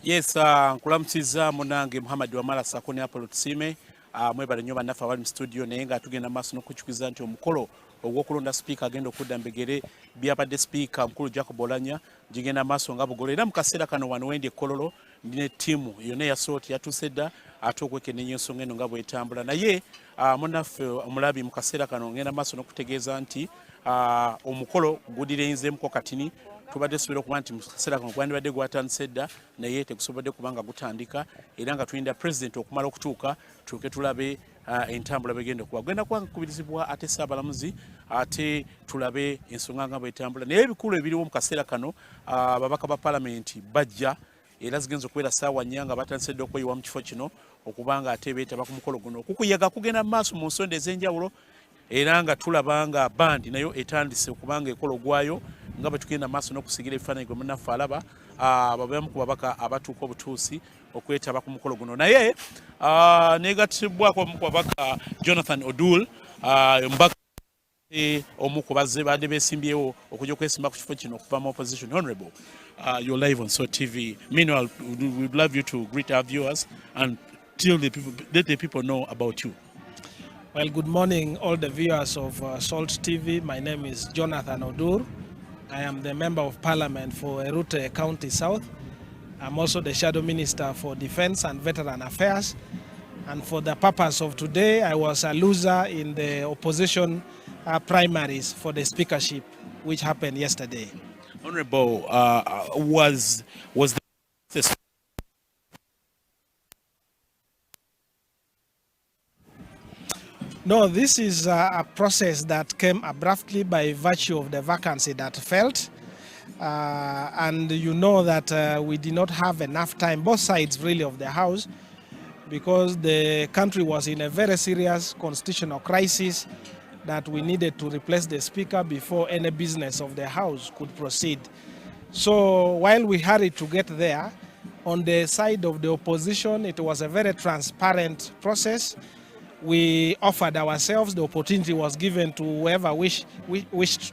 Yes, nkulamusiza munange Muhammad Wamala Sakoni Apollo Tsime mwebale nnyo bannaffe abali mu studio naye nga tugenda maaso n'okukikiza nti omukolo ogw'okulonda sipiika agenda okudda mu bigere byabadde sipiika mukulu Jacob Oulanyah gigenda maaso nga bugolo era mu kaseera kano wano wendi e Kololo ndine ttiimu yonna eyasooti yatuuse dda ate okwekenneenya ensonga eno nga bw'etambula naye munnaffe omulabi mu kaseera kano ngenda maaso n'okutegeeza nti omukolo gudirenzeemuko katini tubadde tusobola okuba nti mu kaseera kano gwandibadde gwatandise dda naye tegusobodde kubanga gutandika era nga tulinda pulezidenti okumala okutuuka tuuke tulabe entambula begenda okuba genda kuba kubirizibwa ate Ssaabalamuzi ate tulabe ensonga nga bw'etambula naye ebikulu ebiriwo mu kaseera kano ababaka ba palaamenti bajja era zigenza okubeera ssaawa nnya nga batandise dda okweyiwa mu kifo kino okubanga ate beetaba ku mukolo guno okukuyaga kugenda mu maaso mu nsonda ez'enjawulo era nga tulaba nga bandi nayo etandise okubanga ekola ogwayo nga bwe tugenda maaso n'okusigira ebifaananyi gwe munnaffe alaba babamu ku babaka abatuuka obutuusi okwetaba ku mukolo guno naye neegattibwako omu ku babaka Jonathan Odul mbaka omu ku bazze badde beesimbyewo okujja okwesimba ku kifo kino okuva mu opposition. Honorable, you're live on SALT TV. Meanwhile, we'd love you to greet our viewers and let the people know about you. Well, good morning, all the viewers of SALT TV. My name is Jonathan Odur. I am the Member of Parliament for Erute County South. I'm also the Shadow Minister for Defense and Veteran Affairs. And for the purpose of today, I was a loser in the opposition primaries for the speakership, which happened yesterday. Honorable, was the No, this is a process that came abruptly by virtue of the vacancy that felt. And you know that we did not have enough time, both sides really of the House, because the country was in a very serious constitutional crisis that we needed to replace the Speaker before any business of the House could proceed. So while we hurried to get there, on the side of the opposition, it was a very transparent process. We offered ourselves, the opportunity was given to whoever wished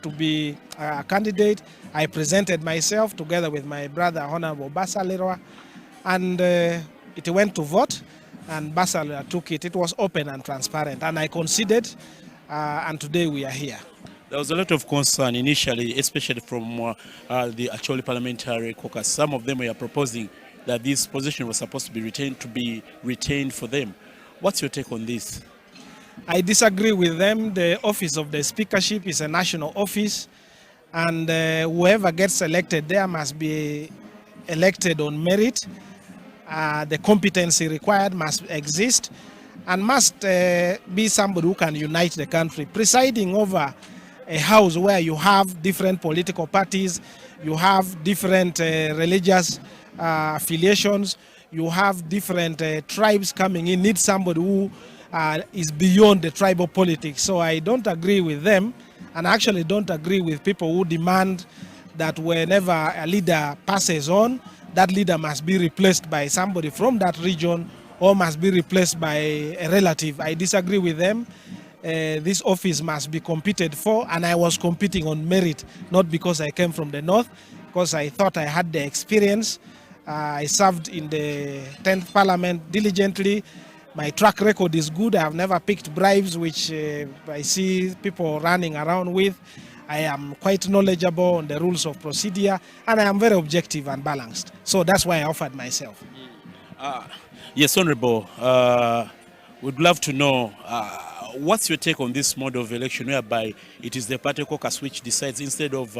to be a candidate. I presented myself together with my brother, Honorable Basalirwa, and it went to vote, and Basalirwa took it. It was open and transparent, and I conceded, and today we are here. There was a lot of concern initially, especially from the Acholi Parliamentary Caucus. Some of them were proposing that this position was supposed to be retained for them. What's your take on this? I disagree with them. The office of the speakership is a national office, and whoever gets elected there must be elected on merit. The competency required must exist and must be somebody who can unite the country. Presiding over a house where you have different political parties, you have different religious affiliations, you have different tribes coming in, need somebody who is beyond the tribal politics. So I don't agree with them, and I actually don't agree with people who demand that whenever a leader passes on, that leader must be replaced by somebody from that region or must be replaced by a relative. I disagree with them. This office must be competed for, and I was competing on merit, not because I came from the north, because I thought I had the experience. I served in the 10th Parliament diligently. My track record is good. I have never picked bribes, which I see people running around with. I am quite knowledgeable on the rules of procedure, and I am very objective and balanced. So that's why I offered myself. Yes, Honorable. We'd love to know what's your take on this mode of election whereby it is the party caucus which decides instead of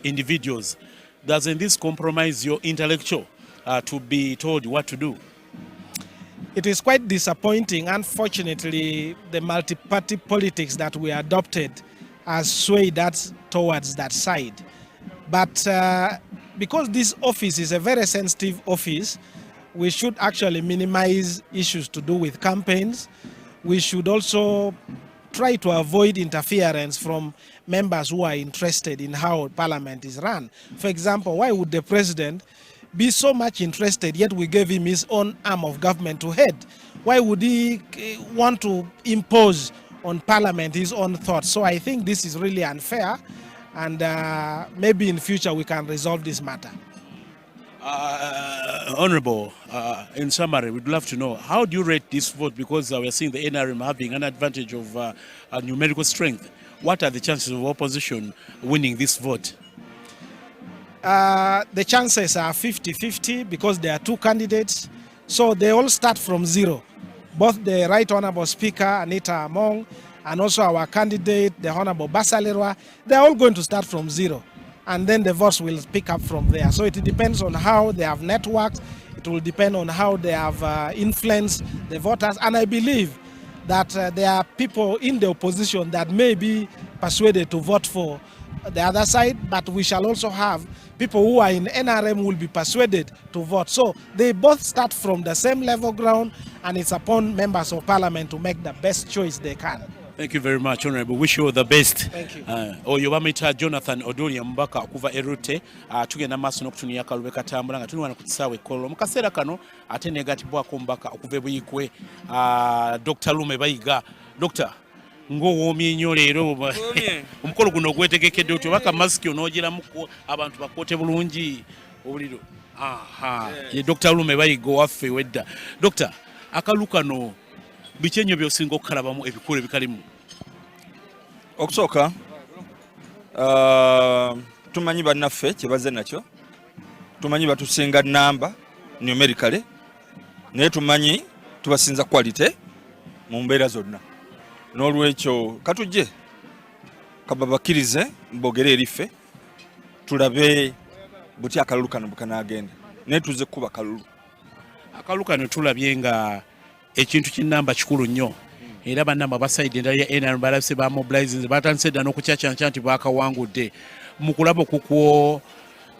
individuals. Doesn't this compromise your intellectual to be told what to do? It is quite disappointing. Unfortunately, the multi-party politics that we adopted has swayed us towards that side. But because this office is a very sensitive office, we should actually minimize issues to do with campaigns. We should also try to avoid interference from members who are interested in how Parliament is run. For example, why would the President be so much interested, yet we gave him his own arm of government to head? Why would he want to impose on Parliament his own thoughts? So I think this is really unfair, and maybe in future we can resolve this matter. Honorable, in summary, we'd love to know, how do you rate this vote? Because we are seeing the NRM having an advantage of numerical strength. What are the chances of opposition winning this vote? The chances are 50-50 because there are two candidates. So they all start from zero. Both the Right Honorable Speaker, Anita Among, and also our candidate, the Honorable Basalirwa, they're all going to start from zero. And then the votes will pick up from there. So it depends on how they have networked. It will depend on how they have influenced the voters. And I believe that there are people in the opposition that may be persuaded to vote for the other side, but we shall also have people who are in NRM will be persuaded to vote. So they both start from the same level ground, and it's upon members of parliament to make the best choice they can. Thank you very much, Honorable. Wish you all the best. Thank you. Oyo bamita Jonathan Odulia Mbaka okuva Erute tugenda maaso n'okutunuya Kalube Katambula nga tuli wano ku kisaawe Kololo. Mu kaseera kano ate neegatibwako Mbaka okuva e Buyikwe Dr. Lume Bayiga. Dr. ng'owoomye nnyo leero omukolo guno ogwetegekedde otyo baka masiki onoogiramuko abantu bakoote bulungi obuliro. Ye Dr. Lume Bayiga waffe wedda. Dr. akalu kano biki ennyo by'osinga okukalabamu ebikulu ebikalimu? Okusooka tumanyi bannaffe kye bazze nakyo, tumanyi batusinga namba numerically, naye tumanyi tubasinza quality mu mbeera zonna. N'olwekyo katujje kababakirize mbogere eriffe tulabe buti akalulu kano bukanaagenda, naye tuze kuba kalulu. Akalulu kano tulabye nga ekintu kinamba kikulu nnyo era bannamba basayidi endala ya NRM balabise ba mobilizing batandise dda n'okucyacanca nti baakawangudde. Mu kulaba okukwo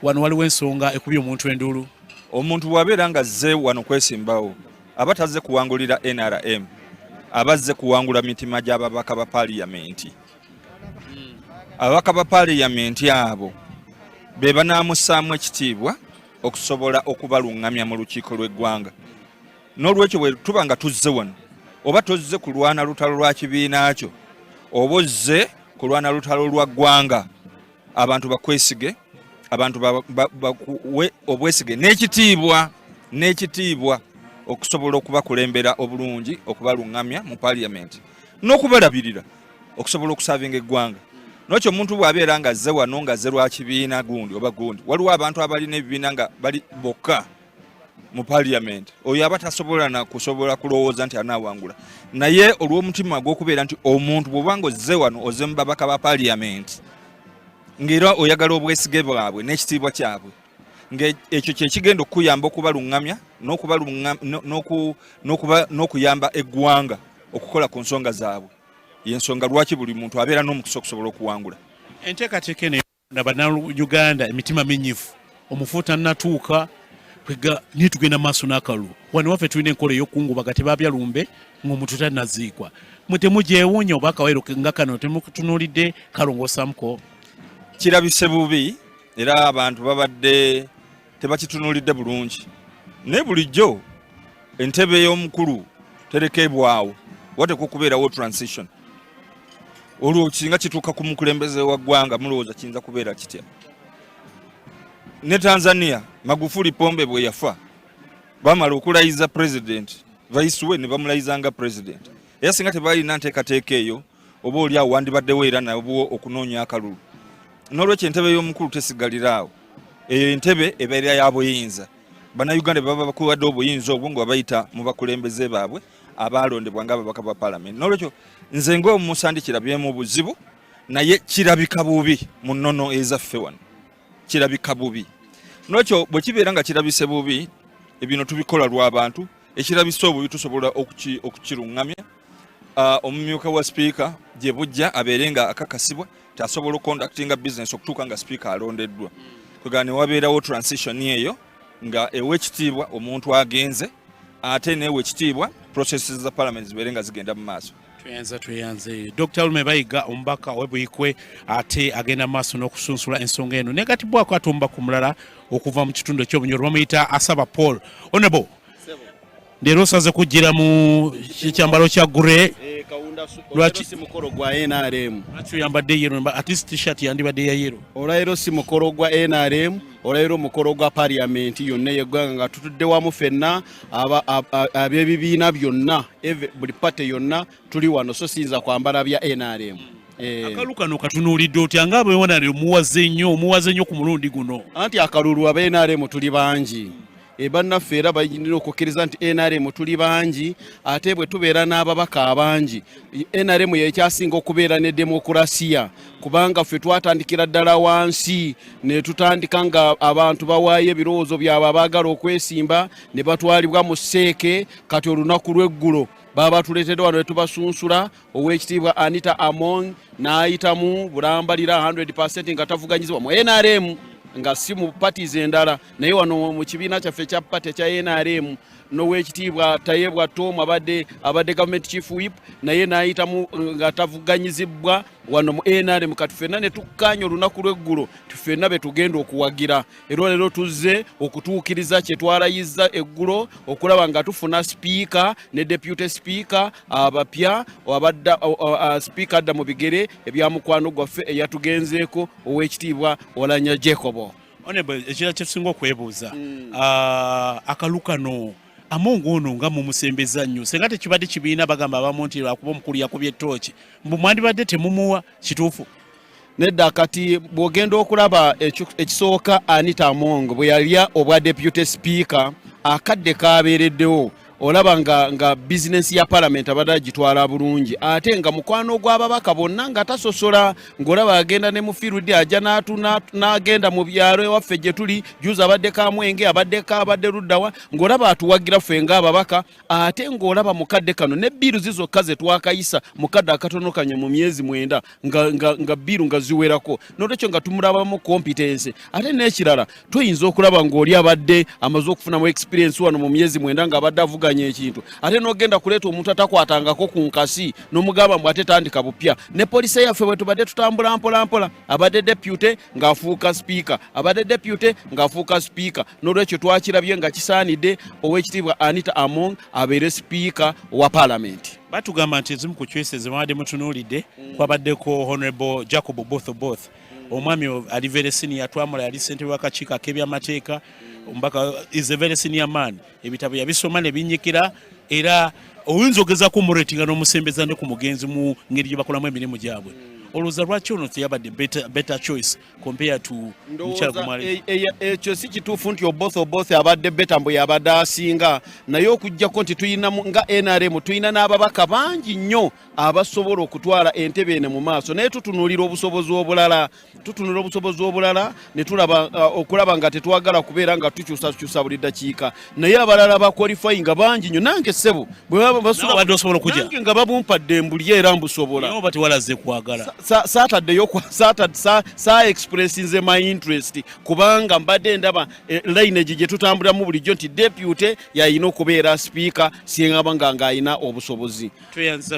wano waliwo ensonga ekubye omuntu enduulu. Omuntu bw'abeera nga azze wano kwesimbawo aba tazze kuwangulira NRM, abazze kuwangula mitima gy'ababaka ba paliamenti. Ababaka ba paliamenti abo be banaamussaamu ekitiibwa okusobola okubalungamya mu lukiiko lw'eggwanga. N'olwekyo bwe tuba nga tuzze wano, oba tozze kulwana lutalo lwa kibiina kyo, oba ozze kulwana lutalo lwa ggwanga, abantu bakwesige, abantu bakuwe obwesige n'ekitiibwa okusobola okubakulembera obulungi, okubalungamya mu parliament n'okubalabirira okusobola okusavinga eggwanga. N'ekyo omuntu bw'abeera nga azze wano nga azze lwa kibiina gundi oba gundi, waliwo abantu abalina ebibiina nga bali bokka mu parliament, oyo aba tasobola na kusobola kulowooza nti anaawangula. Naye olw'omutima gw'okubeera nti omuntu bw'obanga ozze wano ozze mu babaka ba parliament ng'era oyagala obwesige bwabwe n'ekitiibwa kyabwe, ng'ekyo kye kigenda okuyamba okubalungamya n'okuyamba eggwanga okukola ku nsonga zaabwe. Y'ensonga lwaki buli muntu abeera n'omukisa okusobola okuwangula. Enteekateeka eno na bannayuganda emitima minyifu omufuuta nnatuuka kwega nitugenda maaso n'akalulu. Wano waffe tulina enkola ey'okungubaga tebaabya lumbe ng'omuntu tannaziikwa. Mwe temugyewuunya oba akawero nga kano temukutunuulidde kalongoosamuko? Kirabise bubi era abantu babadde tebakitunuulidde bulungi. Naye bulijjo entebe y'omukulu terekebwawo wateekwa okubeerawo transition. Olwo kisinga kituuka ku mukulembeze wa ggwanga mulowooza kiyinza kubeera kitya? Ne Tanzania Magufuli Pombe bwe yafa bamala okulayiza president, vice we ne bamulayiza nga president. Era singa tebalina nteekateeka eyo oba oli awo wandibaddewo era nabwo okunoonya akalulu. N'olwekyo entebe y'omukulu tesigaliraawo. Eyo entebe ebeera ya buyinza. Bannayuganda baba bakuwadde obuyinza obwo nga bayita mu bakulembeze baabwe abaalondebwa ng'ababaka ba parliament. N'olwekyo nze ng'omusandi kirabyemu buzibu, naye kirabika bubi mu nnono ezaffe wano. Kirabika bubi. N'olwekyo bwe kibeera nga kirabise bubi, ebino tubikola lw'abantu, ekirabise obubi tusobola okukirungamya. Omumyuka wa speaker gye bujja abeere nga akakasibwa tasobola okonductinga business okutuuka nga speaker alondeddwa. Kwegana ne wabeerawo transition eyo nga ew'ekitiibwa omuntu agenze, ate n'ew'ekitiibwa processes za parliament zibeere nga zigenda mu maaso. Tweyanze. Dr. Lume Bayiga omubaka we Buyikwe ate agenda maaso n'okusunsula ensonga eno. Negatibwako ate omubaka omulala okuva mu kitundu eky'Obunyoro bamuyita Asaba Paul. Honorable, leero osaze kujjira mu kyambalo kya gure. Lwaki si mukolo gwa NRM? Lwaki oyambadde yero? At least t-shirt yandibadde ya yero. Olwaleero si mukolo gwa NRM. olero omukolo gwa paliamenti yonna yeggwanga nga tutudde wamu ffenna ab'ebibiina byonna buli pate yonna tuli wano so siyinza kwambala bya NRM. Akalu kano katunuulidde otya nga bwewonalire muwaze nnyo ku mulundi guno? Anti akalulu aba NRM tuli bangi. Bannaffe era bayinira okukkiriza nti NRM tuli bangi ate bwe tubeera n'ababaka abangi NRM yekyasinga okubeera ne demokrasiya kubanga ffe twatandikira ddala wansi ne tutandika nga abantu bawaayo ebirowoozo byabwe abaagala okwesimba ne batwalibwa mu sseeke kati olunaku lw'eggulo baba tuleetedde wano ne tubasunsula ow'ekitiibwa Anita Among n'ayitamu bulambalira 100% nga tavuganyizibwa mu NRM nga si mu parties endala naye wano mu kibiina kyaffe kya party kya NRM n'owekitiibwa Tayebwa Tom abadde government chief whip naye n'ayitamu nga tavuganyizibwa wano mu NRM kati ffenna ne tukkaanya olunaku lw'eggulo ffenna be tugenda okuwagira era leero tuzze okutuukiriza kye twalayizza eggulo okulaba nga tufuna sipiika ne deputy speaker abapya abadda speaker adda mu bigere ebya mukwano gwaffe eyatugenzeeko ow'ekitiibwa Oulanyah Jacob. Honorable ekira kyetusinga okwebuuza akalu kano Amongo ono nga mumusembeza nnyo senga tekibadde kibiina bagamba abamu nti lwakuba omukulu yakubye ettooki mbu mwandibadde temumuwa kituufu? Nedda kati bw'ogenda okulaba ekisooka Anita Among bwe yalya obwa deputy speaker akadde kabeereddewo olaba nga bizinesi ya parliament abadde agitwala bulungi ate nga mukwano gw'ababaka bonna nga tasosola ng'olaba agenda ne mu field ajja n'agenda mu byalo ewaffe gye tuli juzi abadde Kamwenge abadde luddawa ng'olaba atuwagira ffe ng'ababaka ate ng'olaba mukadde kano ne bbiru zizokka ze twakayisa mukadde akatono kanye mu myezi 9 nga bbiru nga ziwerako n'olwekyo nga tumulabamu competence ate n'ekirala tuyinza okulaba ng'oli abadde amaze okufunamu experience wano mu myezi 9 nga abadde avuga ekintu ate n'ogenda kuleeta omuntu atakwatangako ku nkasi n'omugamba mbu ate tandika bupya ne polisi yaffe bwe tubadde tutambula mpola abadde deputy ng'afuuka speaker abadde deputy ng'afuuka speaker n'olwekyo twakirabye nga kisaanidde ow'ekitiibwa Anita Among abeere speaker wa parliament. Batugamba nti ezimu ku choices zibadde mutunuulidde kwabaddeko Honorable Jacob both omwami ali very senior twamula yali ssentebe w'akakiiko ak'ebyamateeka ombaka is a very senior man ebitabo yabisoma ne binyikira era oyinza ogezaako omuratinga n'omusembeza ne ku mugenzi mu ngeri gye bakolamu emirimu gyabwe olowooza lwaki ono teyabadde better choice compared to Mukyala Gumale? Ekyo si kituufu nti both abadde beta mbu yabadde asinga naye okuggyako nti tuyina nga NRM tuyina n'ababaka bangi nnyo abasobola okutwala entebe ene mu maaso naye tutunuulira obusobozi obulala ne tulaba okulaba nga tetwagala kubeera nga tukyusa buli ddakiika naye abalala bakwalifying nga bangi nnyo nange ssebo bwe baba nange nga babumpadde mbuli era mbusobola batewalaze kwagala saataddeyo saa expressinze my interest kubanga mbadde ndaba lineage gye tutambulamu bulijjo nti deputy yayina okubeera speaker siyengaba nga ayina obusobozi.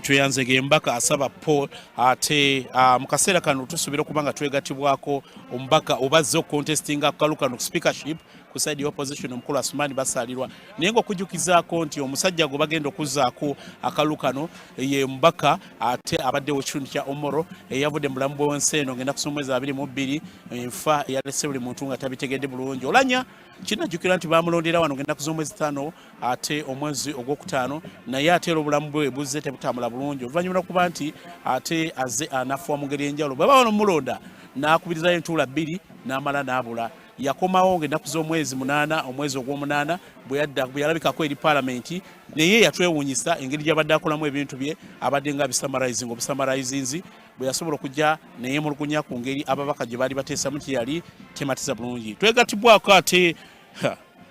Tweyanzege embaka asaba Paul ate mu kaseera kano tusuubira okuba nga twegatibwako omubaka obazze okucontestinga akalu kano speakership ku side opposition omukulu Asumani basalirwa naye ng'okujjukizaako nti omusajja gwe bagenda okuzzaako akalu kano ye mubaka ate abadde w'ekitundu kya Omoro eyavudde mu bulamu bw'ensi eno ngenda kusoma omwezi 22 enfa eyalese buli muntu nga tabitegedde bulungi. Oulanyah kinajjukira nti bamulondera wano ngenda kuza omwezi 5 ate omwezi ogwokutaano naye ate era obulamu bwe buzze tebutambula bulungi oluvannyuma lw'okuba nti ate azze anafuwa mu ngeri enjawulo bwe baba mulonda n'akubirizayo entuula 2 n'amala n'abula yakomawo ng'ennaku z'omwezi 8 omwezi ogw'omunaana bwe yalabikako eri paalamenti naye yatwewuunyisa engeri gy'abadde akolamu ebintu bye abadde nga obusamarayizinzi bwe yasobola okujja naye mulugunya ku ngeri ababaka gye baali bateesamu kye yali tematiza bulungi. Twegatibwako ate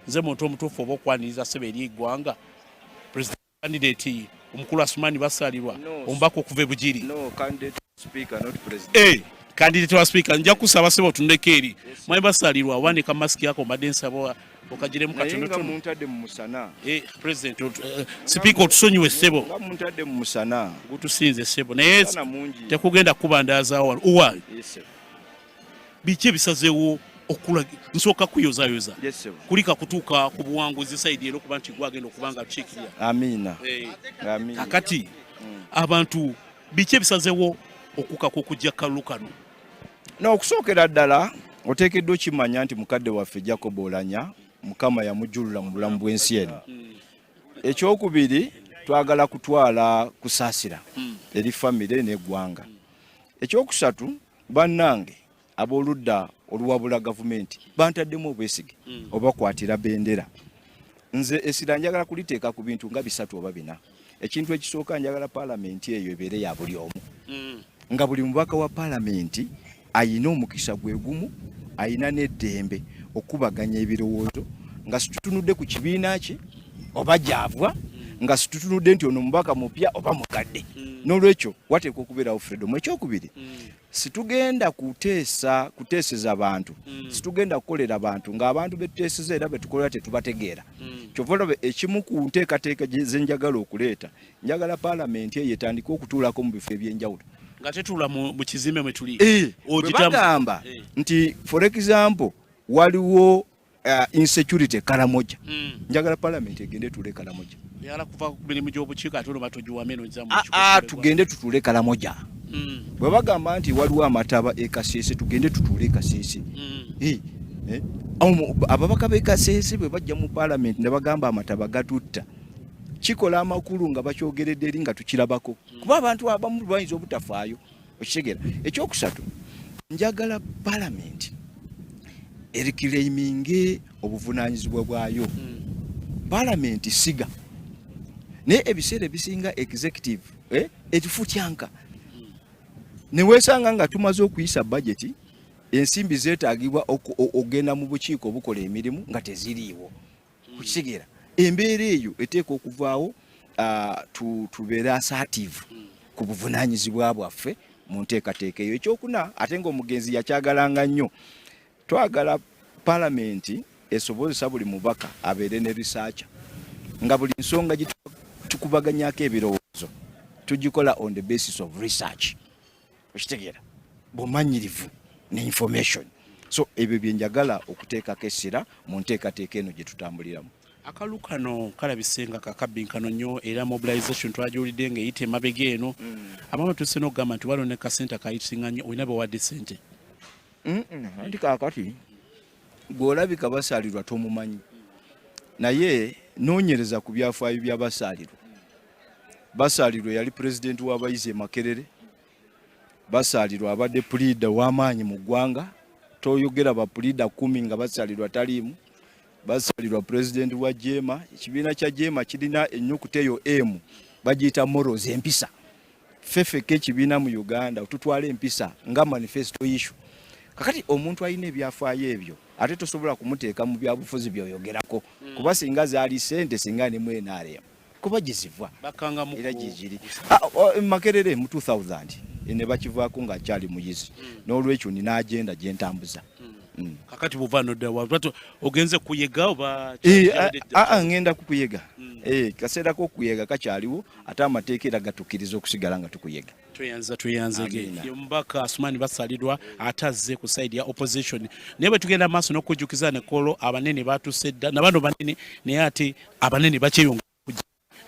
nze muntu omutuufu oba okwaniriza ssebo eri eggwanga president candidate omukulu Asumani basalirwa omubaka okuva e Bugiri candidate wa speaker nja kusaba ssebo tundeke eri mwaye basalirwa wanika masiki yako mbadde nsaba okagiremu katonotono muntadde mu musana president speaker otusonyiwe ssebo nga muntadde mu musana gutusinze ssebo naye tekugenda kubandaza uwa biki ebisazeewo nsooka kuyozayoza kulika kutuuka ku buwanguzi saidi era okuba nti gwagenda okubanga tukiikirira amiina kakati abantu biki ebisazeewo okukako okujja kalulu kano n'okusookera ddala oteekeddwa okimanya nti mukadde waffe Jacob Oulanyah Mukama yamujjulula mu bulamu bw'ensi eno. Ekyokubiri twagala kutwala kusaasira eri famire n'eggwanga. Ekyokusatu bannange ab'oludda oluwabula gavumenti bantaddemu obwesige obakwatira bendera. Nze essira njagala kuliteeka ku bintu nga 3 oba 4. Ekintu ekisooka njagala paalamenti eyo ebeere ya buli omu. Nga buli mubaka wa paalamenti ayina omukisa gwe gumu, ayina n'eddembe okubaganya ebirowoozo nga situtunudde ku kibiina kye oba gyavwa, nga situtunudde nti ono mubaka mupya oba mukadde. N'olwekyo wateekwa okubeerawo freedom. Ekyokubiri situgenda kuteeseza abantu, situgenda kukolera abantu ng'abantu betuteeseza era betukolera tetubategeera. Kyova olaba ekimu ku nteekateeka ze njagala okuleeta, njagala paalamenti eyo etandika okutuulako mu bifo eby'enjawulo. Nga tetuula mu kizimbe mwe tuli. Bwe bagamba nti for example waliwo insecurity Karamoja. Njagala paalamenti egende tuule Karamoja. Yala kuva ku mirimu gy'obukiiko ate olwo batujuwa meno zamu. Tugende tutuule Karamoja. Bwe bagamba nti waliwo amataba Kasese tugende tutuule Kasese. Ababaka b'e Kasese bwe bajja mu paalamenti ne bagamba amataba gatutta. Kikola amakulu nga bakyogeredde eri nga tukirabako. Kuba abantu abamu bayinza obutafaayo. Okitegeera. Ekyokusatu njagala paalamenti erikiraiminge obuvunaanyizibwa bwayo. Paalamenti siga naye ebiseera ebisinga executive etufutyanka ne weesanga nga tumaze okuyisa budget, ensimbi zeetaagibwa ogenda mu bukiiko obukola emirimu nga teziriiwo. Kukitegeera embeera eyo eteeka okuvaawo, tubeere assertive ku buvunaanyizibwa bwaffe mu nteekateeka eyo. Ekyokuna ate ng'omugenzi yakyagalanga nnyo, twagala paalamenti esobozesa buli mubaka abeere ne research nga buli nsonga tukubaganyako ebirowoozo tugikola on the basis of research. Okitegeera bumanyirivu ne information. So ebyo bye njagala okuteekako essira mu nteekateeka eno gye tutambuliramu. Akalu kano kalabisenga kakabbinkano nnyo era mobilization twagiwulidde ng'eyita emabega eno. Abamu tusse n'okugamba nti waliwo ne kasente akayisinga nnyo olina bewadde ssente. Anti kaakati gw'olabika basaalirwa tomumanyi, naye noonyereza ku byafaayo bya basaalirwa. Basaalirwa yali pulezidenti w'abayizi e Makerere, basaalirwa abadde puliida w'amaanyi mu ggwanga, toyogera ba puliida 10 nga basaalirwa taliimu. Basaalirwa pulezidenti wa Jema, ekibiina kya Jema kirina ennyukuta eyo M, bagiyita morals, empisa. Fefeke ekibiina mu Uganda tutwala empisa nga manifesto issue. Kakati omuntu alina ebyafaayo ebyo ate tosobola kumuteeka mu byabufuzi byoyogerako kuba singa zaali ssente singa ne mwene NRM kuba gizivwa bakanga mu era giziri Makerere mu 2000 ne bakivaako nga akyali muyizi n'olwekyo nina agenda gye ntambuza. Kakati buvano dawa ogenze kuyega oba ngenda kukuyega. Kaseera k'okuyega kakyaliwo ate amateeka era gatukiriza okusigala nga tukuyega. Tuyanze ge Mubaka Asumani basalidwa atazze ku side ya opposition. Naye bwe tugenda maaso n'okujjukiza ne Kololo abanene batusedda na bano banene naye ate abanene bakyeyonga.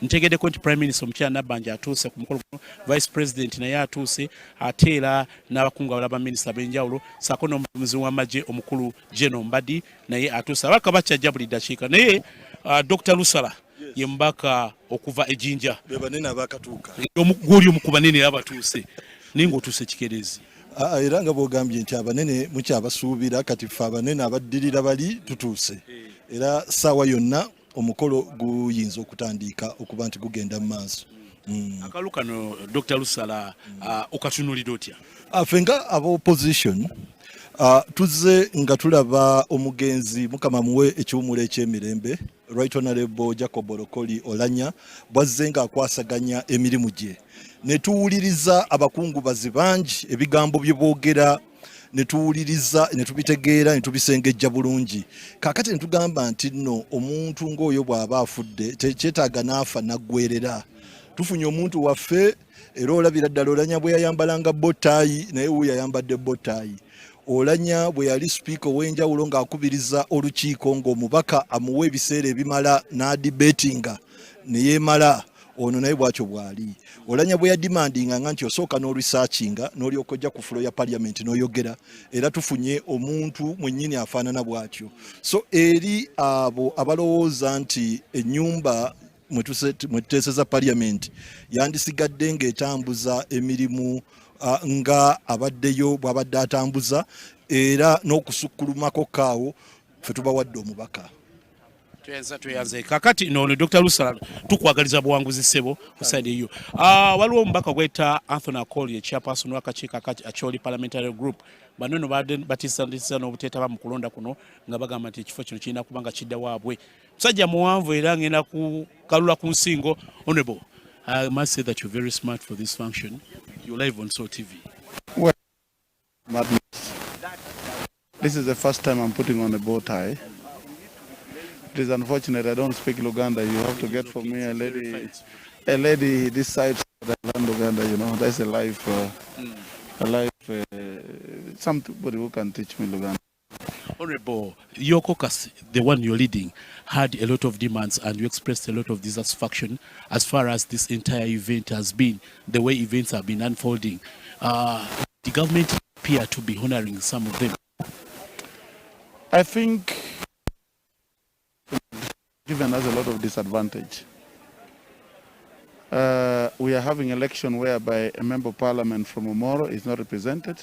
Ntegeddeko nti Prime Minister Omukyala Nabbanja atuuse ku mukolo guno, Vice President naye atuuse ate era n'abakungu abalala baminisita b'enjawulo ssaako n'omuduumizi w'amagye omukulu General Mbadi naye atuuse. Ababaka bakyajja buli ddakiika naye Dr. Lusala ye mubaka okuva ejjinja bebanene abakatuuka gwoli omu ku banene abatuuse naye ng'otuuse kikeerezi. Era nga bw'ogambye nti abanene mukyabasuubira kati ffe abanene abaddirira bali tutuuse era ssaawa yonna omukolo guyinza okutandika okuba nti gugenda mu maaso. Akalu kano Dr. Lusala okatunulira otya? Ffe nga aba-opposition tuzze nga tulaba omugenzi Mukama muwe ekiwumulo eky'emirembe Right Honorable Jacob Oulanyah bwazze nga akwasaganya emirimu gye ne tuwuliriza abakungubazi bangi ebigambo bye boogera ne tuwuliriza ne tubitegeera ne tubisengejja bulungi. Kaakati ne tugamba nti nno omuntu ng'oyo bw'aba afudde tekyetaaga n'afa naggwerera. Tufunye omuntu waffe era olabira ddala Oulanyah bwe yayambalanga botaayi naye wuuyo yayambadde botaayi. Oulanyah bwe yali sipiika ow'enjawulo ng'akubiriza olukiiko ng'omubaka amuwa ebiseera ebimala n'adibetinga ne yeemala. ono naye bwatyo bwali. Oulanyah bwe yadimandinga nti osooka n'oresearchinga n'olyoka ojja ku floor ya parliament n'oyogera, era tufunye omuntu mwennyini afaanana bwatyo. So eri abo abalowooza nti ennyumba mwe tuteeseza parliament yandisigadde ng'etambuza emirimu nga abaddeyo bw'abadde atambuza, era n'okusukkulumako kaawo ffe tubawadde omubaka. Tuyanze kakati no Dr. Lusala tukwagaliza buwanguzi ssebo kuside eyo. Waliwo omubaka gweta Anthony Akoli chairperson w'akakiiko Acholi Parliamentary Group. Bano no batisa n'obuteetaba mu kulonda kuno nga bagamba nti ekifo kino kirina kuba nga kidda waabwe. Musajja muwanvu era ngenda kukalula ku nsingo. Honorable, I must say that you're very smart for this function. You're live on Soul TV. Well, this is the first time I'm putting on a bow tie. It is unfortunate I don't speak Luganda. You have to get for me a lady this side that learn Luganda. You know, that's a life. Somebody who can teach me Luganda. Honorable, your caucus, the one you're leading, had a lot of demands and you expressed a lot of dissatisfaction as far as this entire event has been, the way events have been unfolding. The government appear to be honoring some of them. I think given us a lot of disadvantage. We are having election whereby a member of parliament from Omoro is not represented.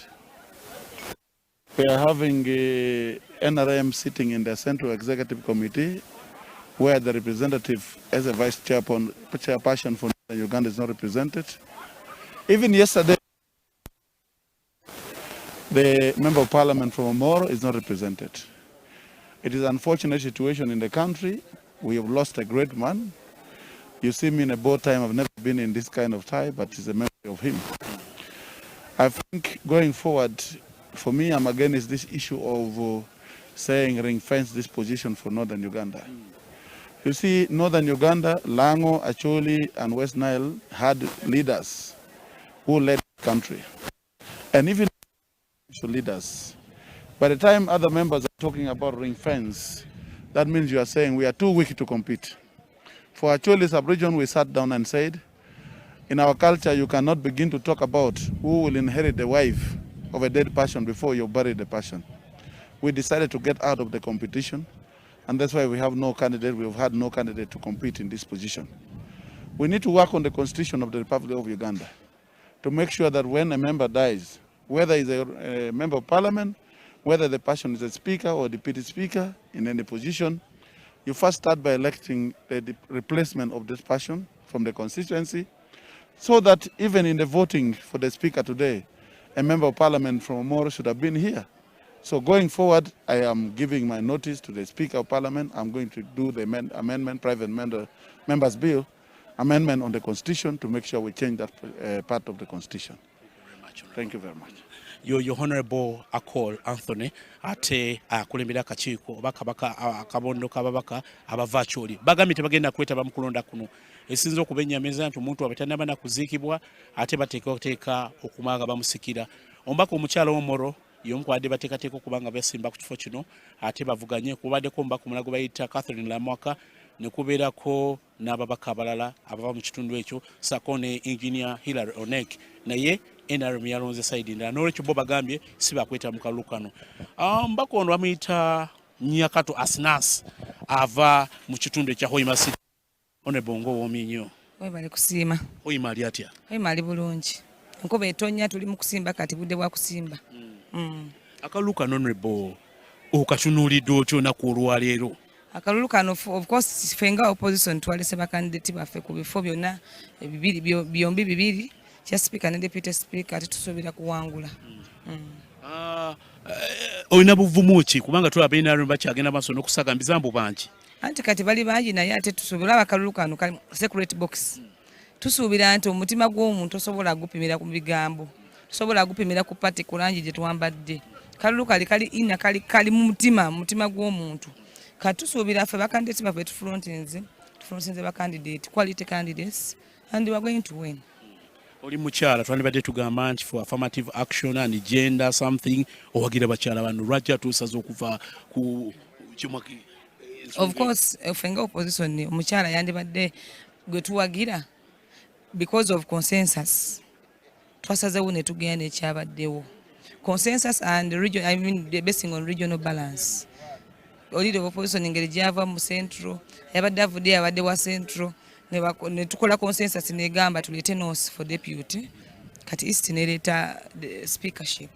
We are having a NRM sitting in the Central Executive Committee where the representative as a vice chairperson for Uganda is not represented. Even yesterday, the member of parliament from Omoro is not represented. It is an unfortunate situation in the country. We have lost a great man. You see me in a bow tie. I've never been in this kind of tie, but it's a memory of him. I think going forward, for me, I'm against this issue of saying ring fence this position for Northern Uganda. You see, Northern Uganda, Lango, Acholi, and West Nile had leaders who led the country. And even leaders. By the time other members are talking about ring fence, that means you are saying we are too weak to compete. For Acholi sub-region, we sat down and said, in our culture, you cannot begin to talk about who will inherit the wife of a dead person before you bury the person. We decided to get out of the competition, and that's why we have no candidate. We have had no candidate to compete in this position. We need to work on the constitution of the Republic of Uganda to make sure that when a member dies, whether he's a member of parliament, whether the person is a speaker or deputy speaker in any position, you first start by electing the replacement of this person from the constituency, so that even in the voting for the speaker today, a member of parliament from Omoro should have been here. So going forward, I am giving my notice to the Speaker of Parliament. I'm going to do the amendment, private members bill, amendment on the Constitution to make sure we change that part of the Constitution. Thank you very much. Your Honorable Akol Anthony ate akulembera akakiiko oba kabaka akabondo kababaka abava Acholi bagambye tebagenda kwetaba mu kulonda kuno esinza okubennyameza nti omuntu abatanaba na kuziikibwa ate bateekateeka okumanga bamusikira omubaka omukyala w'Omoro yomukwade bateekateeka okubanga basimba ku kifo kino ate bavuganye kubaddeko omubaka omulala gwe bayita Catherine Lamwaka ne kubeerako n'ababaka abalala abava mu kitundu ekyo sako ne Engineer Hilary Onek naye NRM yalonze side ndala n'olwekyo bo bagambye si bakweta mu kalulu kano. Mbaka ono bamuyita Nyakato Asnas ava mu kitundu ekya Hoima City. One bongo woomi nnyo. Webale kusiima. Hoima ali atya? Hoima ali bulungi. Enkuba etonnya tuli mu kusimba kati budde bwa kusimba. Akalulu kano Honorable okatunuulidde otyo naku olwaleero. Akalulu kano of course fenga opposition twalese bakandidate baffe ku bifo byonna byombi bibiri. Kya speaker ne deputy speaker ati tusuubira kuwangula. Olina buvumu ki kubanga tulaba NRM bakyagenda maaso n'okusagambiza mbu bangi. Anti kati bali bangi naye ate tusuubira akalulu kano kali secret box. Tusuubira nti omutima gw'omuntu osobola gupimira ku bigambo. Osobola gupimira ku party kulangi gye twambadde. Kalulu kali ina kali mu mutima gw'omuntu. Kati tusuubira ffe bakandidate baffe tufrontinze bakandidate quality candidates and we are going to win. Oli mukyala twandibadde tugamba nti for affirmative action and gender something owagira bakyala bano lwaki tuusaza okuva ku kimwaki. Of course fenga opposition omukyala yandibadde gwe tuwagira because of consensus twasazewo ne tugenda ekyabaddewo consensus and region, I mean basing on regional balance. Leader of opposition engeri gyava mu central yabadde avudde yabadde wa central ne tukola consensus negamba tulete north for deputy kati east nereta the speakership.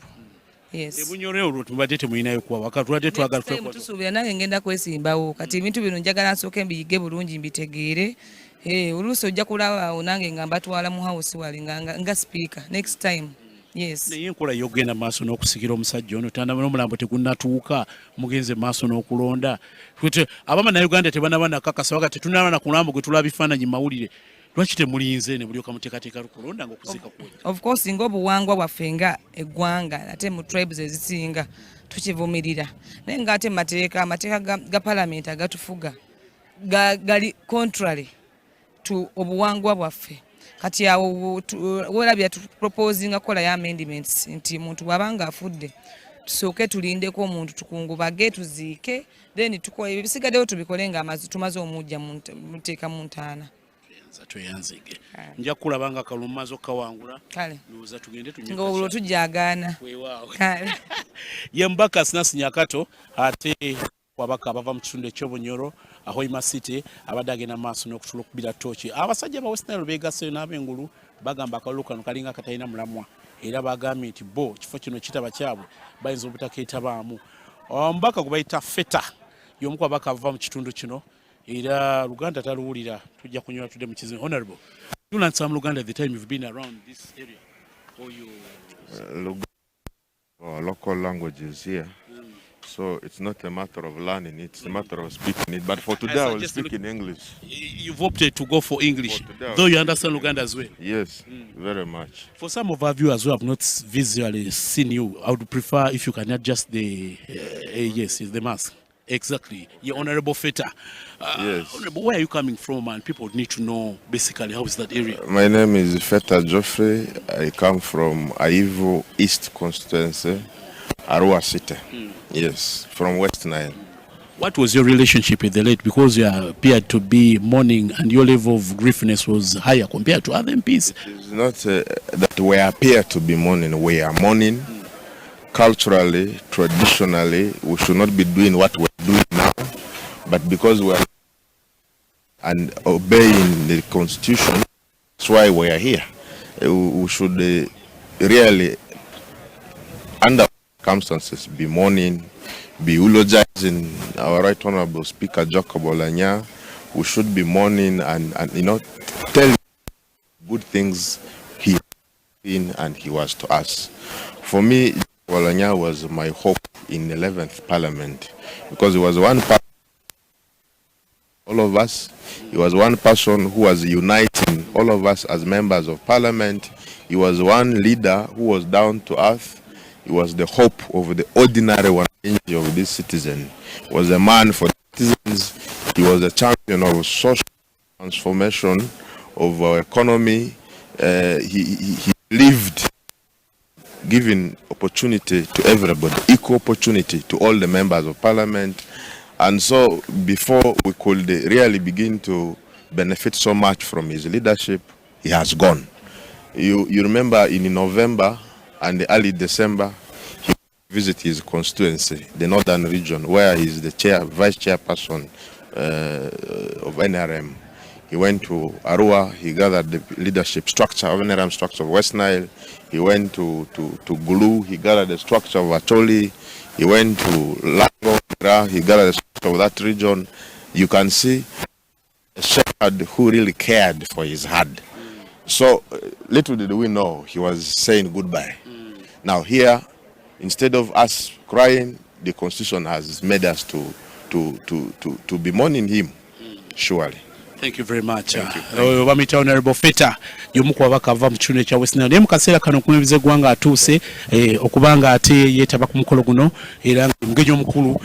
Yes. Ebunyore olwo tubadde temulinayo kuwa wakatulwadde twagala tusuubira nange ngenda kwesimbawo kati ebintu bino njagala nsooke mbiyige bulungi mbitegeere. Oluusi ojja kulaba awo nange nga mbatwala mu house wali nga speaker next time. Yes. Naye enkola yogenda maaso n'okusikira omusajja ono n'omulambo tegunnatuuka mugenze maaso n'okulonda. Abamannayuganda tebanaba nakakasa wakati tetunaba na kulambo gwe tulaba bifaananyi mawulire. Lwaki temulinze ne bulyoka muteekateeka lukulonda ng'okuzika kwoyo? Of course ng'obuwangwa bwaffe nga eggwanga ate mu tribes ezisinga tukivumirira. Naye ng'ate amateeka ga palaamenti agatufuga gali contrary to obuwangwa bwaffe. Kati awo werabya tuproposinga kola ya amendments nti muntu bwabanga afudde tusooke tulindeko omuntu tukungubage tuziike then tukola ebisigaddeyo tubikole nga tumaze omujja muteeka mu ntaana. Tweyanzige nja kulabanga kalumazo kawangula kale nuza tugende tunyuka nga olwo tujagana kale yembaka sinasinyakato ate wabaka abava mu kitundu ekyobunyoro Ahoima City abadde agenda maaso n'okutula okubira tooki. Abasajja ba West Nile beegaseyo n'ab'engulu bagamba akalulu kano kalinga katalina mulamwa era bagambye nti bo kifo kino kitaba kyabwe bayinza obutakeetabaamu. Omubaka gwe bayita feta y'omu ku babaka abava mu kitundu kino era Luganda taluwulira tujja kunywa tudde mu kizinga. Honorable, you learned some Luganda the time you've been around this area or you local languages here. So it's not a matter of learning, it's a matter of speaking it. But for today, I will speak in English. You've opted to go for English, though you understand Luganda as well. Yes, very much. For some of our viewers who have not visually seen you, I would prefer if you can adjust the, yes, the mask. Exactly. Your Honorable Feta. Yes. Honorable, where are you coming from? And people need to know basically how is that area. My name is Feta Geoffrey. I come from Aivo East constituency, Arua City. Yes, from West Nile. What was your relationship with the late? Because you appeared to be mourning and your level of griefiness was higher compared to other MPs. It is not that we appear to be mourning. We are mourning. Culturally, traditionally, we should not be doing what we're doing now. But because we are and obeying the Constitution, that's why we are here. We should really, under circumstances, be mourning, be eulogizing our Right Honorable Speaker Jacob Oulanyah. We should be mourning and tell good things he been and he was to us. For me, Oulanyah was my hope in the 11th Parliament because he was one person, all of us. He was one person who was uniting all of us as members of Parliament. He was one leader who was down to earth. He was the hope of the ordinary one of this citizen. He was a man for citizens. He was a champion of social transformation of our economy. He lived giving opportunity to everybody, equal opportunity to all the members of Parliament. And so before we could really begin to benefit so much from his leadership, he has gone. You remember in November and early December, he visited his constituency, the northern region, where he is the vice chairperson of NRM. He went to Arua, he gathered the leadership structure of NRM structure of West Nile. He went to Gulu, he gathered the structure of Acholi. He went to Lango, he gathered the structure of that region. You can see a shepherd who really cared for his herd. So little did we know he was saying goodbye. Now here, instead of us crying, the Constitution has made us to be mourning him, surely. Thank you very much. Bamita Honorable Feta y'omu ku babaka ava mu kitundu ekya West Nile. Naye mu kaseera kano okumwebeza eggwanga atuuse okubanga ate yeetaba ku mukolo guno era omugenyi omukulu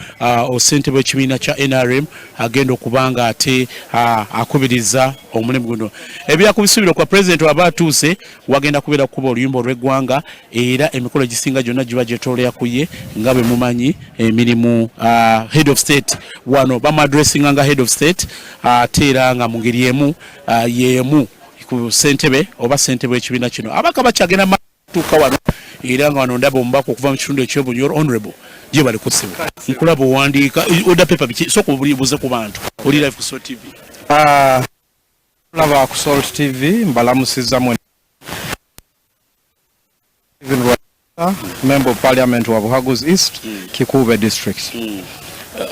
ssentebe w'ekibiina kya NRM agenda okubanga ate akubiriza omulimu guno. Ebya ku bisuubiro kwa President waba atuuse wagenda kubeera kukuba oluyimba olw'eggwanga era emikolo egisinga gyonna giba gyetoolera ku ye nga bwe mumanyi emirimu head of state wano bamu addressinga nga head of state ate era nga mu ngeri emu yemu ku ssentebe oba ssentebe w'ekibiina kino abaka bakyagenda matuuka wano era nga wano ndaba omubaka okuva mu kitundu eky'Obunyooro honorable gye bali ku ssimu nkulaba owandiika order paper biki sooka obulibuze ku bantu oli live ku Salt TV. Laba ku Salt TV mbalamusizza mwe Member of Parliament wa Buhaguzi East Kikuube District.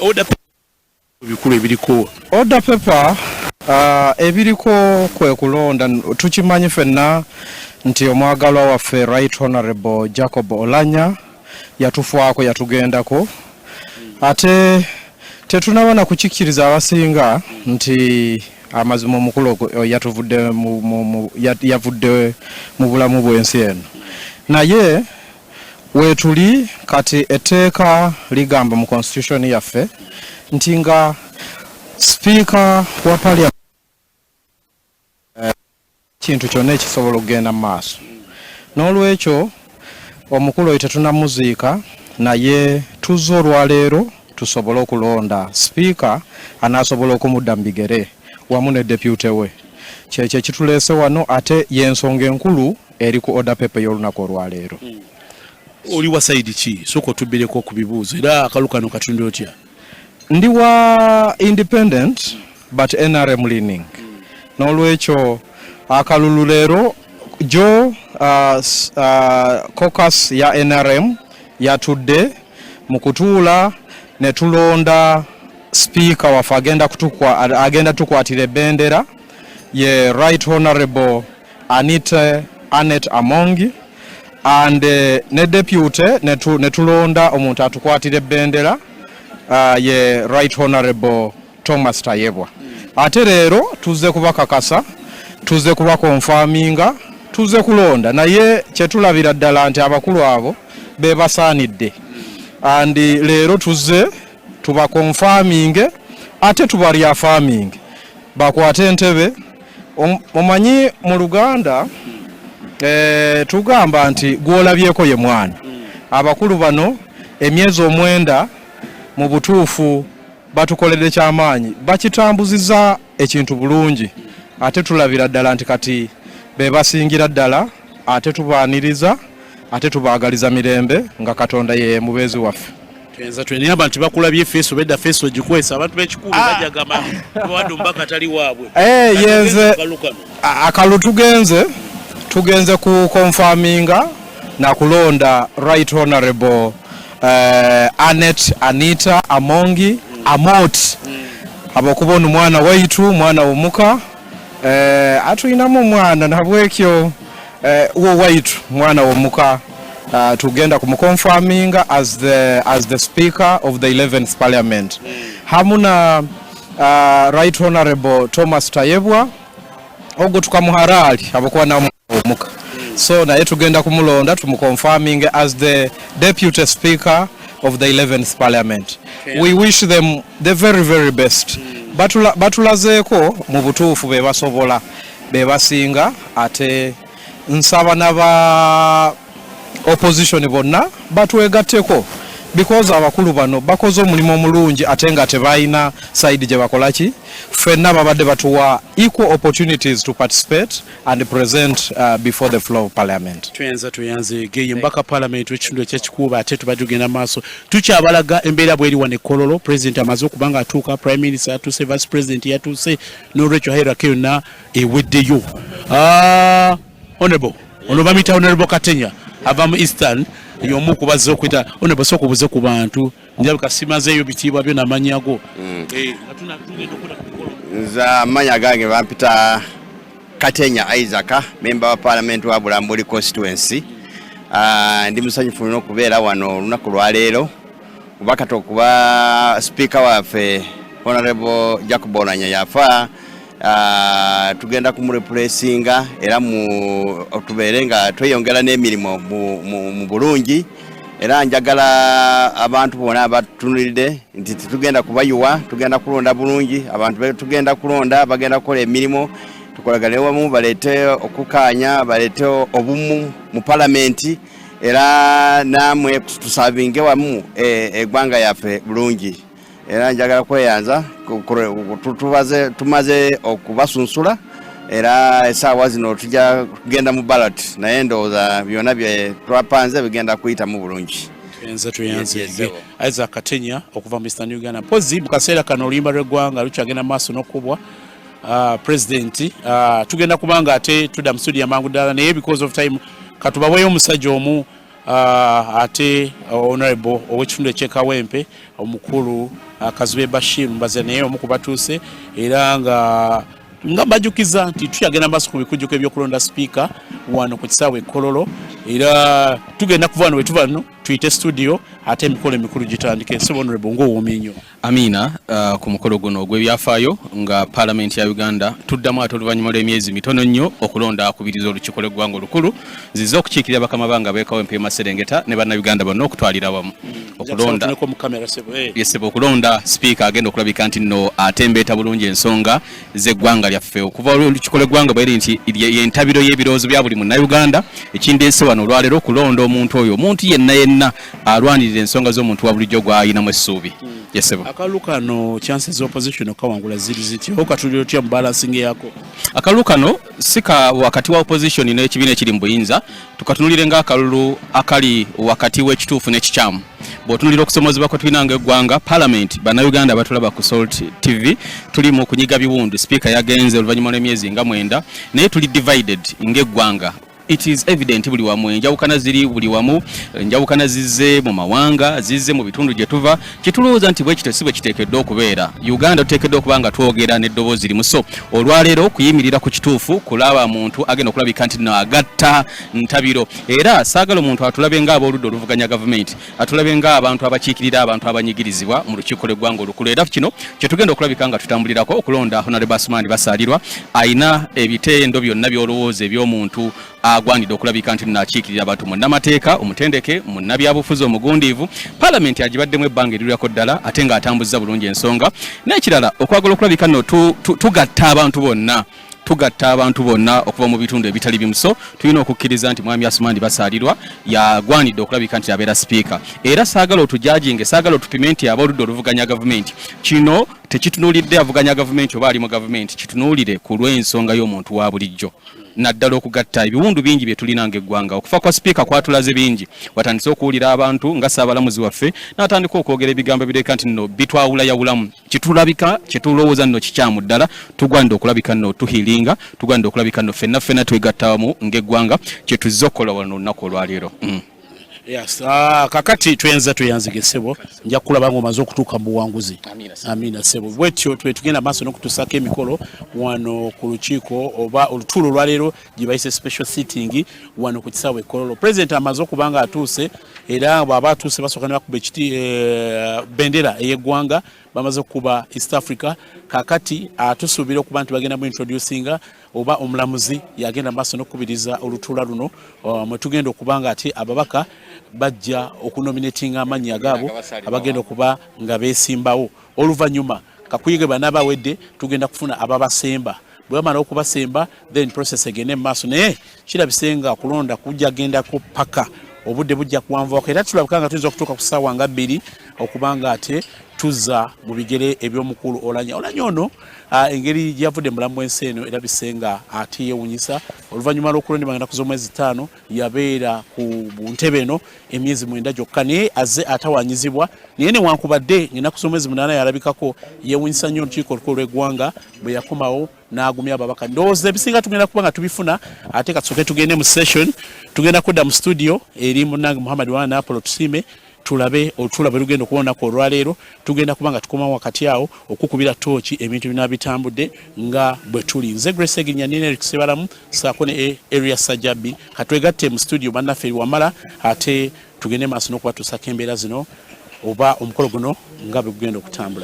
Order bikulu ebiriko order paper ebiriko kwe kulonda tukimanyi fenna nti omwagalwa waffe Right Honorable Jacob Oulanyah yatufaako yatugendako ate tetunabona kukikkiriza abasinga nti amazima omukulu yavudde mu bulamu bw'ensi eno naye wetuli kati etteeka ligamba mu constitution yaffe nti nga speaker wa parliament kintu kyonna ekisobola okugenda mu maaso n'olwekyo omukulu oyo tetunamuziika naye tuzze olwaleero tusobole okulonda speaker anaasobola okumudda mu bigere wamu ne deputy we kyekyo ekituleese wano ate y'ensonga enkulu eri ku order paper y'olunaku olwaleero. Oli wa side ki soko tubireko ku bibuuzo era akalukano katunde otya? Ndi wa independent but NRM leaning. N'olwekyo akalulu leero jo caucus ya NRM yatudde mu kutuula ne tulonda speaker wafe agenda tukwatira ebendera ye Right Honorable Annette Amongi and ne deputy ne tulonda omuntu atukwatira ebendera ye Right Honorable Thomas Tayebwa. Ate leero tuzze kubakakasa, tuzze kubakonfaminga, tuzze kulonda naye kyetulabira ddala nti abakulu abo be basaanidde and leero tuzze tubakonfaminge ate tubalyafaminge bakwate entebe. Omanyi mu Luganda tugamba nti gwolabyeko ye mwana. Abakulu bano emyezi 9 mu butuufu batukoledde kyamaanyi bakitambuziza ekintu bulungi ate tulabira ddala nti kati be basingira ddala ate tubaaniriza ate tubaagaliza mirembe nga Katonda ye mubeezi waffe. Tenza twene abantu bakulabye feso bedda feso gikwesa abantu b'ekikulu bajagama wadde mbaka tali waabwe. Yenze akalu tugenze ku confirminga na kulonda Right Honorable Anita Amongi Amot abokubona mwana waitu mwana omuka atuyinamu mwana nabwekyo uwo waitu mwana omuka tugenda kumukonfirminga as the speaker of the 11th parliament hamuna Right Honorable Thomas Tayebwa ogo tukamuharali abokuba na omuka so naye tugenda kumulonda tumukonfirming as the deputy speaker of the 11th parliament. We wish them the very very best. Batulazeeko mu butuufu be basobola be basinga ate nsaba naba opposition bonna batwegatteko because abakulu bano bakoze omulimu omulungi ate nga tebalina side gye bakolaki ffenna babadde batuwa equal opportunities to participate and present before the floor of parliament. Tuyanze geye mbaka parliament w'ekitundu ekyekikuuba ate tubadugenda maaso tukyabalaga embeera bweri wane Kololo president amaze okubanga atuuka prime minister atuuse vice president yatuuse n'olwekyo hairako yonna eweddeyo. Honorable ono bamuyita Honorable Katenya ava mu Eastern yomu kubazze okwita one baso kubuze ku bantu njabika simazeyo bitiibwa byo namanyago atuna tugenda okuda nza manya gange bampita Katenya Isaac member wa parliament wa Bulambuli constituency ndi musanyufu nnyo kubeera wano lunaku lwa leero kubakata okuba speaker waffe Honorable Jacob Oulanyah yafa tugenda kumureplacinga era mu tubeere nga tweyongera n'emirimu mu bulungi era njagala abantu bona abatunulidde nti tugenda kubayuwa tugenda kulonda bulungi abantu tugenda kulonda bagenda kukola emirimu tukolagane wamu baleete okukaanya baleete obumu mu parliament era namwe tusavinge wamu eggwanga yaffe bulungi era njagala kweyanza tumaze okubasunsula era essaawa zino tujja kugenda mu ballot naye ndowooza byonna bye twapanze bigenda kuyita mu bulungi. tuyanze Isaac Katenya okuva mu Eastern Uganda mpozi mu kaseera kano oluyimba lw'eggwanga lukyagenda maaso n'okubwa president tugenda kubanga ate tudda mu studio amangu ddala naye because of time katubaweeyo omusajja omu ate honorable ow'ekitundu eky'ekawempe omukulu Kazibe Bashir mbaze naye omu ku batuuse era nga bajukiza nti tuyagenda maaso ku bikujjuko ebyokulonda sipiika wano ku kisaawe Kololo era tugenda kuva wano wetuva no tuyite studio ate emikolo emikulu gitandike. Honorable ng'owoomye nnyo. Amina ku mukolo guno ogw'ebyafaayo nga paalamenti ya Uganda tuddamu ate oluvannyuma lw'emyezi mitono nnyo okulonda akubiriza olukiiko lw'eggwanga olukulu zize okukiikirira bakama banga beekawempe Maserengeta ne bannayuganda bonna okutwalira wamu okulonda sipiika agenda okulabika nti nno atembeeta bulungi ensonga z'eggwanga lyaffe okuva olukiiko lw'eggwanga bweri nti yentabiro y'ebirowoozo bya buli munnayuganda ekindeese wano olwaleero okulonda omuntu oyo omuntu yenna alwanirira ensonga z'omuntu wa bulijjo gw'ayinamu essuubi. Akalulu kano chances opposition okawangula ziri ziti okatulira otya mu balancing yako? Akalulu kano sika wakati wa opposition n'ekibiina ekiri mu buyinza tukatunulire ng'akalulu akali wakati w'ekituufu n'ekikyamu. Bw'otunulira okusomozebwa kwe tulina ng'eggwanga parliament bannayuganda batulaba ku Salt TV tuli mu kunyiga biwundu sipiika yagenze oluvannyuma lw'emyezi nga 9 naye tuli divided ng'eggwanga. It is evident buli wamu enjawukana ziri buli wamu enjawukana zizze mu mawanga zizze mu bitundu gye tuva kitulowooza nti bwe kito si bwe kiteekeddwa okubeera. Uganda tuteekeddwa okuba nga twogera n'eddoboozi limu so olwaleero kuyimirira ku kituufu kulaba muntu agenda okulabika nti no agatta ntabiro era saagala omuntu atulabe ng'abooludda oluvuganya gavumenti atulabe ng'abantu abakiikirira abantu abanyigirizibwa mu lukiiko lw'eggwanga olukulu era kino kye tugenda okulabika nga tutambulirako okulonda Honorable Asumani Basaalirwa ayina ebiteendo byonna by'olowooza eby'omuntu agwanidde okulabika nti nakiikirira abantu munnamateeka omutendeke munnabyabufuzi omugundiivu paalamenti agibaddemu ebbanga erirako ddala ate ng'atambuzza bulungi ensonga n'ekirala okwagala okulabika nno tugatta abantu bonna okuva mu bitundu ebitali bimu so tulina okukkiriza nti mwami Asumani Basaalirwa yagwanidde okulabika nti abeera sipiika era saagala otujajinge saagala otupime nti abooludde oluvuganya gavumenti kino tekitunuulidde avuganya gavumenti oba ali mu gavumenti kitunuulire ku lw'ensonga y'omuntu wa bulijjo naddala okugatta ebiwundu bingi bye tulina ng'eggwanga okufa kwa sipiika kwatulaze bingi watandise okuwulira abantu nga saabalamuzi waffe n'atandika okwogera ebigambo ebireka nti nno bitwawulayawulamu kitulabika kyetulowooza nno kikyamu ddala tugwanidde okulabika nno tuhiiringa tugwanidde okulabika nno ffenna twegatta wamu ng'eggwanga kyetuzze okukola wano olunaku olwaleero. Yes, kakati tuyanzige sebo nja kulaba ngo maze okutuuka mu buwanguzi. Amina sebo. Bwetyo tugenda maaso n'okutusaka emikolo wano ku lukiiko oba olutuulo olwaleero gye bayise special sitting wano ku kisaawe Kololo. President amaze okubanga atuuse era bw'aba atuuse basooka ne bakuba bendera ey'eggwanga bamaze okuba East Africa kakati atusuubira okuba nti bagenda mu introducinga oba omulamuzi yagenda maaso n'okubiriza olutuula luno mwe tugenda okubanga ati ababaka bajja okunominatinga amannya gaabo abagenda okuba nga beesimbawo oluvannyuma kakuyige banaabawedde tugenda kufuna ababasemba bwe bamala okubasemba then process egende mu maaso naye kirabise nga kulonda kujja gendako paka obudde bujja kuwanvaako era tulabika nga tuyinza okutuuka ku ssaawa nga 2 okubanga ate tuzza mu bigere eby'omukulu Oulanyah ono engeri gyavudde mulamu w'ensi eno erabise nga ate yeewunyisa oluvannyuma lw'okulondebwa ngenda kuza omwezi 5 yabeera ku ntebe eno emyezi 9 gyokka naye azze atawanyizibwa naye newankubadde ngenda kuza omwezi 8 yalabikako yeewunyisa nnyo olukiiko olukulu lw'eggwanga bwe yakomawo n'agumya ababaka ndowooza ebisinga tugenda kuba nga tubifuna ate kasooke tugende mu session tugenda kudda mu studio eri munnange Muhammad Wana Apollo Tusime tulabe olutula bwe lugenda okuwonako olwaleero tugenda kuba nga tukomawo wakati awo okukubira tooki ebintu bina bitambudde nga bwe tuli nze Grace Eginya nina Eric Sebalamu saako ne area Sajjabi katwegatte mu studio bannaffe wamala ate tugende maaso n'okuba tusaka embeera zino oba omukolo guno nga bwe gugenda okutambula.